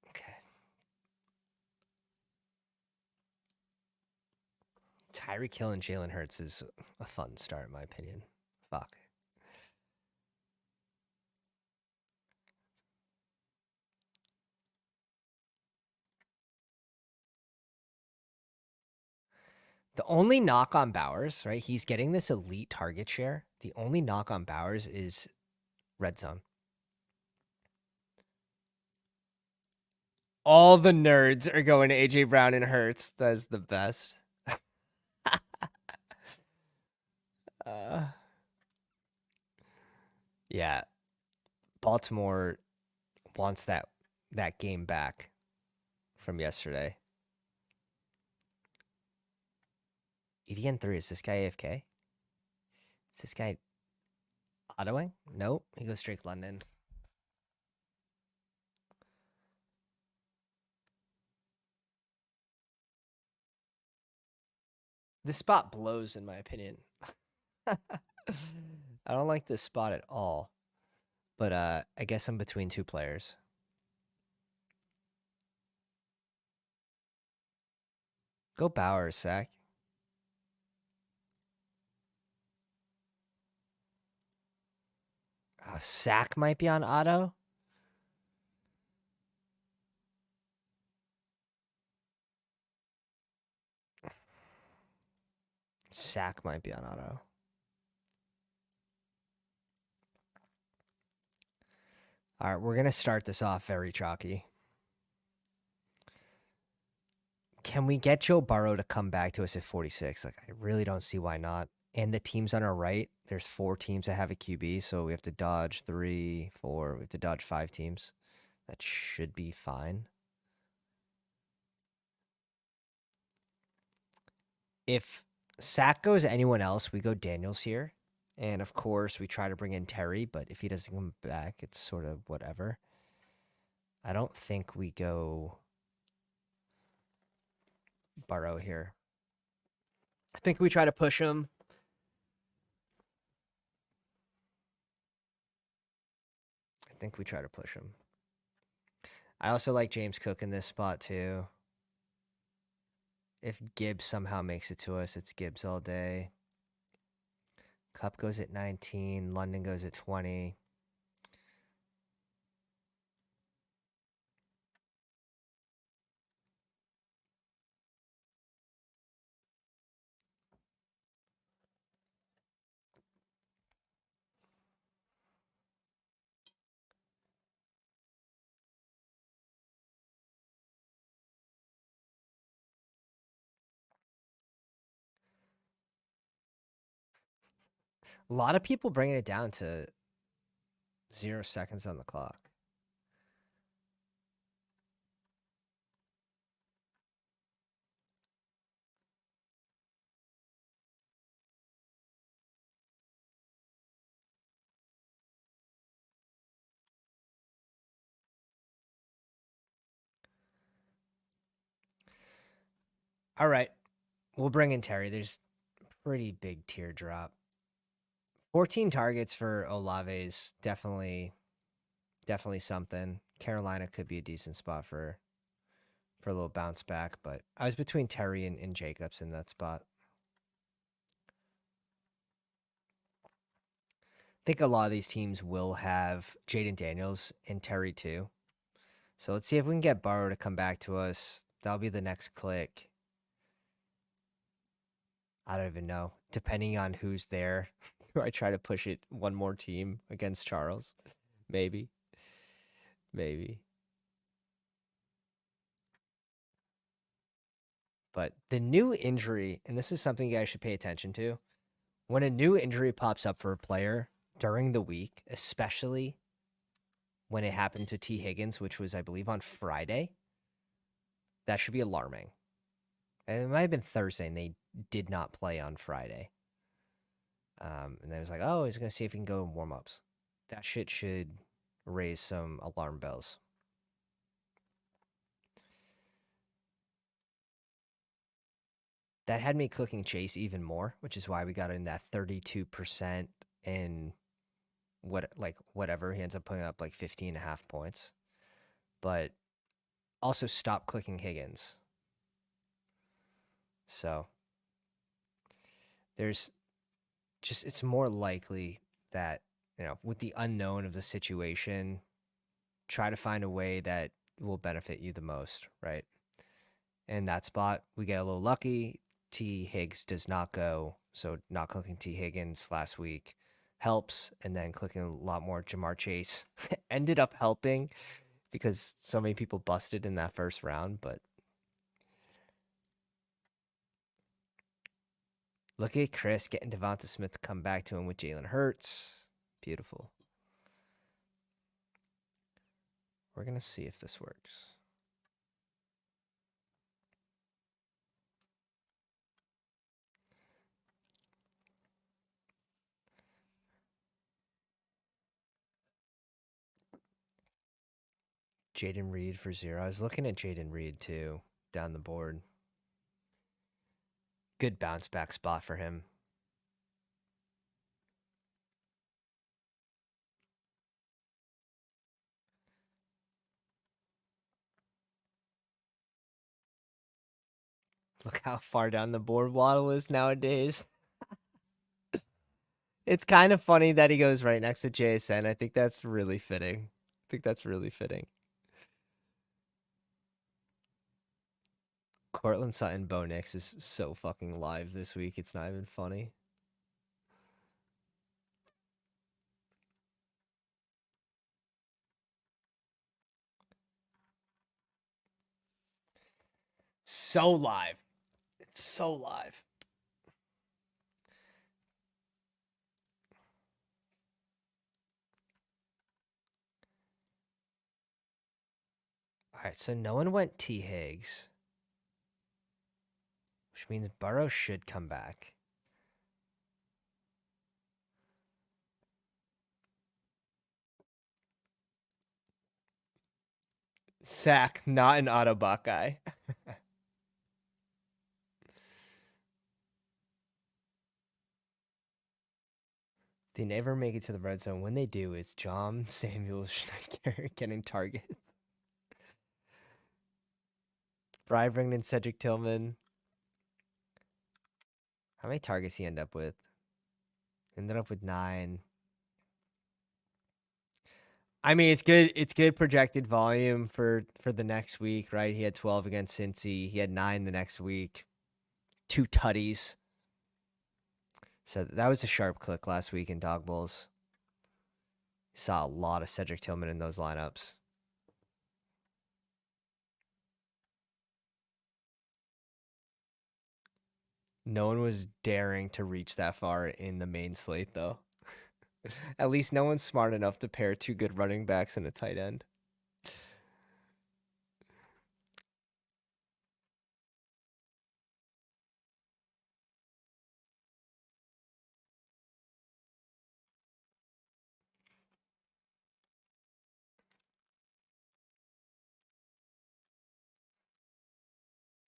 Okay. Tyreek Hill and Jalen Hurts is a fun start, in my opinion. Fuck. The only knock on Bowers, right? He's getting this elite target share. The only knock on Bowers is red zone. All the nerds are going to AJ Brown and Hurts. That is the best. Yeah. Baltimore wants that game back from yesterday. EDN3, is this guy AFK? Is this guy autoing? Nope. He goes straight London. This spot blows, in my opinion. I don't like this spot at all. But I guess I'm between two players. Go Bowers, Sack. Sack might be on auto. Sack might be on auto. All right, we're going to start this off very chalky. Can we get Joe Burrow to come back to us at 46? Like, I really don't see why not. And the teams on our right, there's 4 teams that have a QB, so we have to dodge 3, 4. We have to dodge 5 teams. That should be fine. If Sack goes anyone else, we go Daniels here. And of course, we try to bring in Terry, but if he doesn't come back, it's sort of whatever. I don't think we go Burrow here. I think we try to push him. I also like James Cook in this spot too. If Gibbs somehow makes it to us, it's Gibbs all day. Cup goes at 19. London goes at 20. A lot of people bringing it down to 0 seconds on the clock. All right. We'll bring in Terry. There's pretty big teardrop. 14 targets for Olave's definitely something. Carolina could be a decent spot for a little bounce back, but I was between Terry and Jacobs in that spot. think a lot of these teams will have Jaden Daniels and Terry too. So let's see if we can get Burrow to come back to us. That'll be the next click. I don't even know. Depending on who's there, do I try to push it one more team against Charles? Maybe. Maybe. But the new injury, and this is something you guys should pay attention to, when a new injury pops up for a player during the week, especially when it happened to T. Higgins, which was, I believe, on Friday, that should be alarming. And it might have been Thursday, and they did not play on Friday. And then it was like, oh, he's going to see if he can go in warm-ups. That shit should raise some alarm bells. That had me clicking Chase even more, which is why we got in that 32% and whatever. He ends up putting up like 15.5 points. But also stop clicking Higgins. So there's just, it's more likely that, with the unknown of the situation, try to find a way that will benefit you the most, right? In that spot, we get a little lucky. T. Higgs does not go. So not clicking T. Higgins last week helps. And then clicking a lot more Jamar Chase ended up helping because so many people busted in that first round. But look at Chris getting Devonta Smith to come back to him with Jalen Hurts. Beautiful. We're going to see if this works. Jaden Reed for 0. I was looking at Jaden Reed too, down the board. Good bounce back spot for him. Look how far down the board Waddle is nowadays. It's kind of funny that he goes right next to JSN. I think that's really fitting. Cortland Sutton Bo Nix is so fucking live this week. It's not even funny. So live. It's so live. All right, so no one went T. Higgs, which means Burrow should come back. Sack, not an Autobot guy. They never make it to the red zone. When they do, it's John Samuel Schneider getting targets. Brian Brington, Cedric Tillman. How many targets he end up with? Ended up with 9. I mean, it's good. It's good projected volume for the next week, right? He had 12 against Cincy. He had 9 the next week. 2 tutties. So that was a sharp click last week in Dog Bowls. Saw a lot of Cedric Tillman in those lineups. No one was daring to reach that far in the main slate, though. At least no one's smart enough to pair 2 good running backs and a tight end.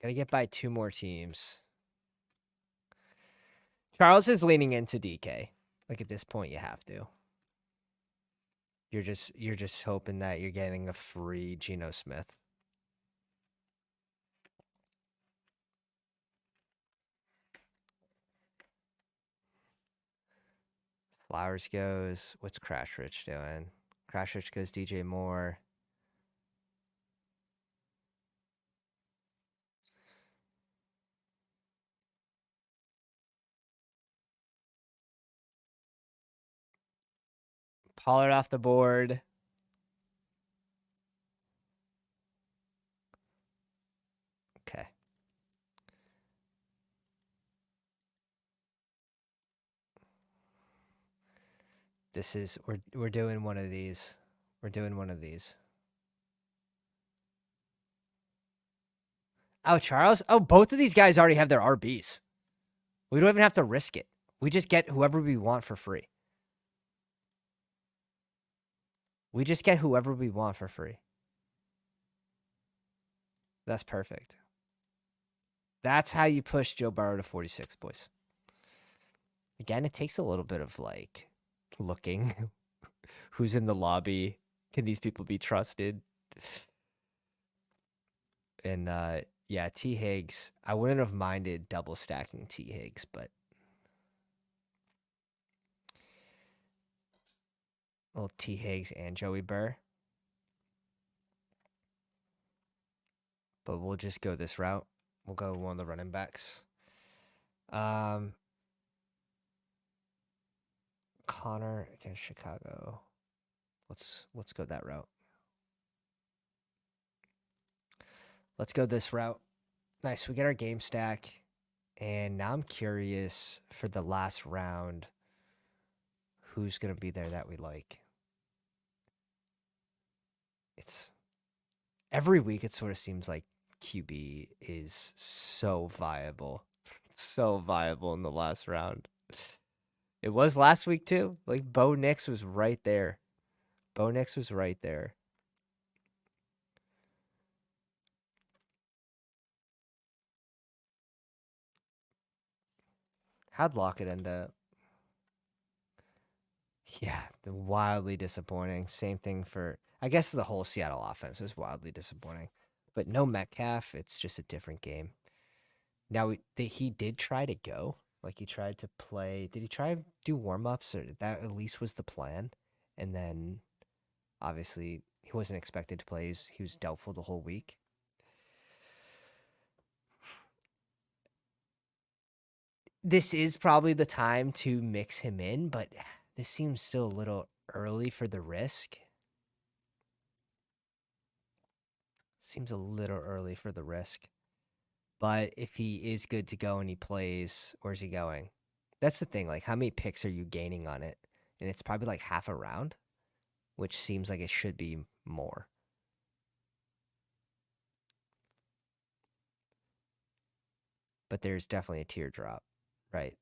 Gotta get by 2 more teams. Charles is leaning into DK. Like at this point, you have to. You're just hoping that you're getting a free Geno Smith. Flowers goes. What's Crash Rich doing? Crash Rich goes DJ Moore. Pollard off the board. Okay. This is we're doing one of these. We're doing one of these. Oh, Charles. Oh, both of these guys already have their RBs. We don't even have to risk it. We just get whoever we want for free. We just get whoever we want for free. That's perfect. That's how you push Joe Burrow to 46, boys. Again, it takes a little bit of like looking. Who's in the lobby? Can these people be trusted? And yeah, T. Higgs. I wouldn't have minded double stacking T. Higgs, but little T. Higgs and Joey Burr. But we'll just go this route. We'll go one of the running backs. Connor against Chicago. Let's go that route. Let's go this route. Nice. We get our game stack. And now I'm curious for the last round who's going to be there that we like. It's every week it sort of seems like QB is so viable. So viable in the last round. It was last week too. Like Bo Nix was right there. Bo Nix was right there. How'd Lockett end up? Yeah, wildly disappointing. Same thing for, I guess, the whole Seattle offense was wildly disappointing. But no Metcalf, it's just a different game. Now, he did try to go. Like, he tried to play. Did he try to do warm-ups? Or that at least was the plan. And then, obviously, he wasn't expected to play. He was doubtful the whole week. This is probably the time to mix him in, but this seems still a little early for the risk. Seems a little early for the risk. But if he is good to go and he plays, where's he going? That's the thing. Like, how many picks are you gaining on it? And it's probably like half a round, which seems like it should be more. But there's definitely a teardrop, right?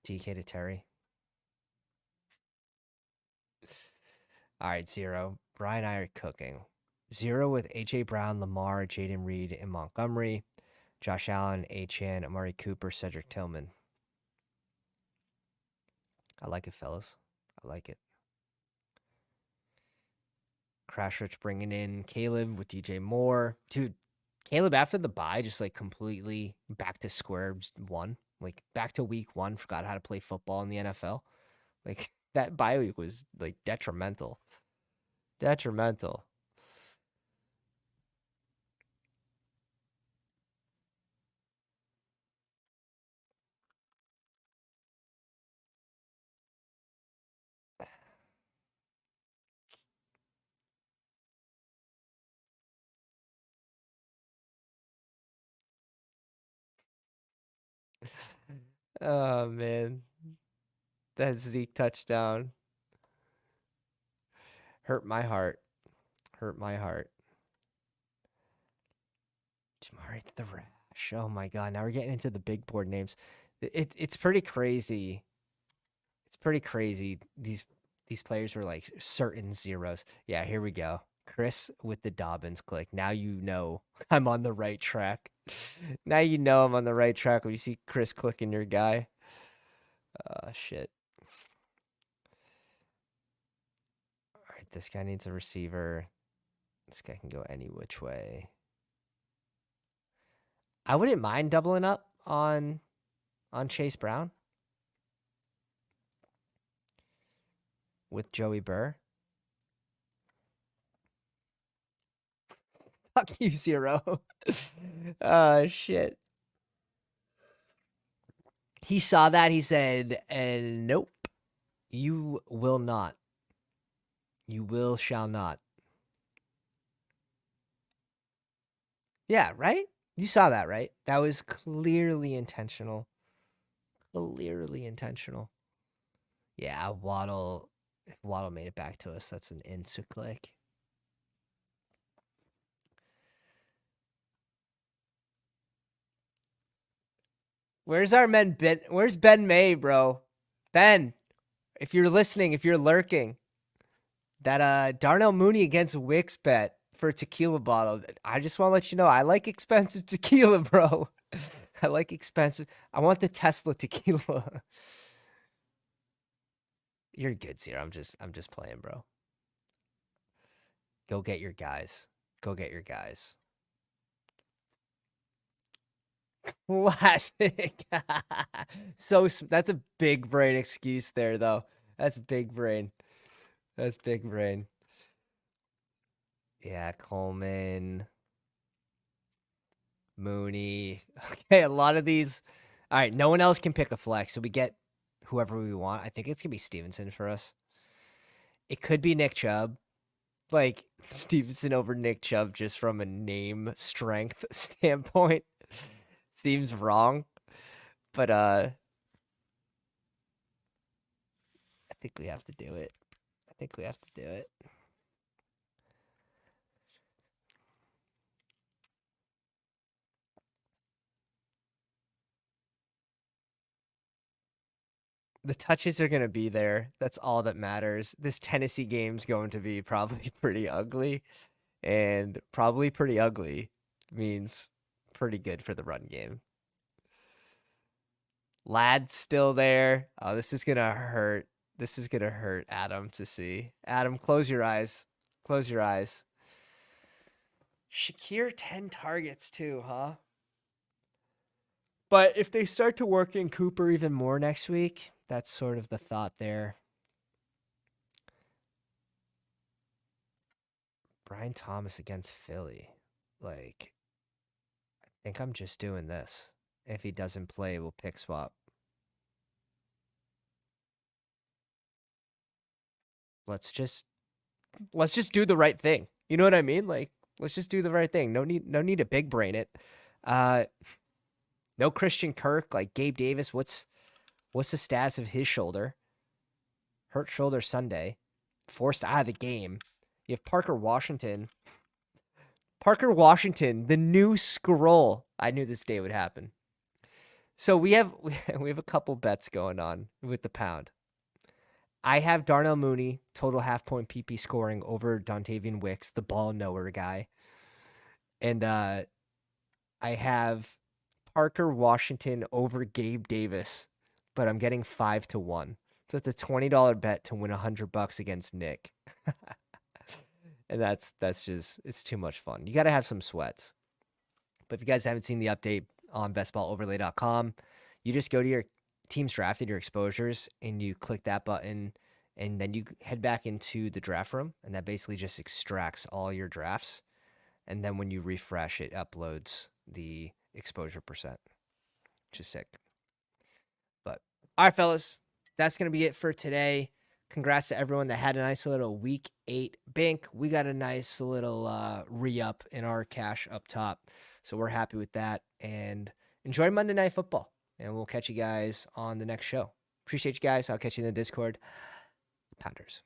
DK to Terry. All right, 0. Brian and I are cooking. 0 with A.J. Brown, Lamar, Jaden Reed, and Montgomery. Josh Allen, Achane, Amari Cooper, Cedric Tillman. I like it, fellas. I like it. Crash Rich bringing in Caleb with DJ Moore. Dude, Caleb after the bye just like completely back to square one. Like back to week 1, forgot how to play football in the NFL. Like that bye week was like detrimental. Detrimental. Oh man. That Zeke touchdown hurt my heart. Hurt my heart. Jamari the Rash. Oh my god. Now we're getting into the big board names. It's pretty crazy. It's pretty crazy. These players were like certain zeros. Yeah, here we go. Chris with the Dobbins click. Now you know I'm on the right track. Now you know I'm on the right track when you see Chris clicking your guy. Shit. All right, this guy needs a receiver. This guy can go any which way. I wouldn't mind doubling up on Chase Brown. with Joey Burr. Fuck you, Zero. Shit. He saw that. He said, nope, you will not. You shall not. Yeah, right? You saw that, right? That was clearly intentional. Clearly intentional. Yeah, Waddle. If Waddle made it back to us, that's an insta click. Where's our man Ben? Where's Ben May, bro? Ben, if you're listening, if you're lurking, that Darnell Mooney against Wicks bet for a tequila bottle. I just want to let you know I like expensive tequila, bro. I like expensive. I want the Tesla tequila. You're good, Zero. I'm just playing, bro. Go get your guys. Go get your guys. Classic. So that's a big brain excuse there, though. That's big brain. That's big brain. Yeah, Coleman, Mooney. Okay, a lot of these. All right, no one else can pick a flex, so we get whoever we want. I think it's gonna be Stevenson for us. It could be Nick Chubb. Like Stevenson over Nick Chubb just from a name strength standpoint seems wrong. But I think we have to do it. I think we have to do it. The touches are going to be there. That's all that matters. This Tennessee game's going to be probably pretty ugly, and probably pretty ugly means pretty good for the run game. Lad's still there. Oh, this is going to hurt. This is going to hurt Adam to see. Adam, close your eyes. Close your eyes. Shakir 10 targets too, huh? But if they start to work in Cooper even more next week, that's sort of the thought there. Brian Thomas against Philly. Like, I think I'm just doing this. If he doesn't play, we'll pick swap. Let's just do the right thing. You know what I mean? Like, let's just do the right thing. No need to big brain it. No Christian Kirk, like Gabe Davis. What's the status of his shoulder? Hurt shoulder Sunday. Forced out of the game. You have Parker Washington. Parker Washington, the new scroll. I knew this day would happen. So we have a couple bets going on with the pound. I have Darnell Mooney, total half-point PP scoring over Dontavian Wicks, the ball knower guy. And I have Parker Washington over Gabe Davis, but I'm getting 5-1. So it's a $20 bet to win $100 against Nick. And that's just, it's too much fun. You got to have some sweats. But if you guys haven't seen the update on bestballoverlay.com, you just go to your teams drafted, your exposures, and you click that button, and then you head back into the draft room, and that basically just extracts all your drafts. And then when you refresh, it uploads the exposure percent, which is sick. But all right, fellas, that's going to be it for today. Congrats to everyone that had a nice little week 8 bank. We got a nice little re-up in our cash up top. So we're happy with that. And enjoy Monday Night Football. And we'll catch you guys on the next show. Appreciate you guys. I'll catch you in the Discord. Pounders.